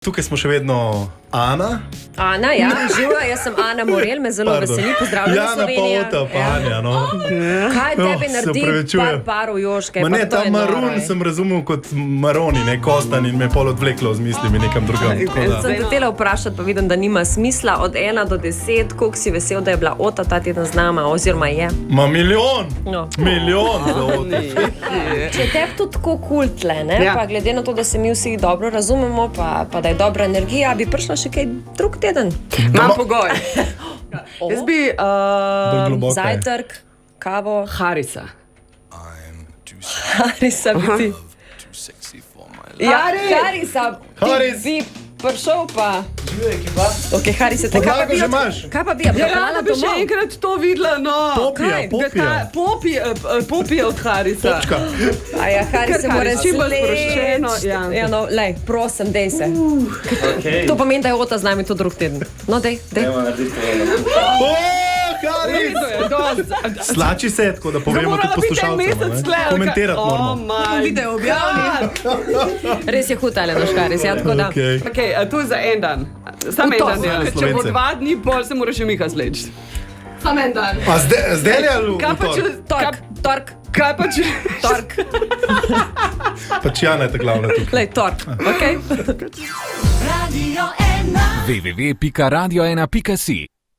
Tukaj smo še vedno Ana. Ana, ja, živa, jaz sem Ana Morel, me zelo veseli, pozdravljena Slovenija. Jana pa Ota, pa Anja, no. Kaj tebi naredi parov Jožke? Ma ne, ta marun sem razumel kot maroni, ne, kostan in me pol odvleklo z mislimi nekam drugam. Sem te tele vprašati, pa vidim, da nima smisla od 1 do 10, koliko si vesel, da je bila Ota ta teden z nama, oziroma je. Ma milijon! No. Milijon za Ota. Če je tebi to tako kul tle, ne, pa glede na to, da se mi vsi dobro razumemo, pa da je dobra energija, bi prišla še kaj drug teden. Imam pogoj. Jaz bi zajtrk, kavo. Harisa. Harisa bi ti. Ja, Harisa, ti bi prišel pa. Ok, Harisa, te kaj pa bi kaj pa bi? Ja, rada bi še enkrat to videla, no. Popija od Harisa. Popčka. Aja, Harisa mora čim bolj sproščeno. Ja, no, lej, prosim, dej se. To pomeni, da je Ota z nami to drug teden. No, dej. Haris! Slači se, tako da povemo tudi poslušalcem. Komentirati moramo. Video objavljeni. Res je hutale, noš Haris, ja, tako da. Ok, to je za en dan. Sam en dan delati. Če bo 2 dni, pol se moraš še Miha sleči. Sam en dan. A zdaj ali v Tork. Kaj pa če? Tork. Pač Jana je ta glavna tukaj. Lej, tork, ok? www.radio1.si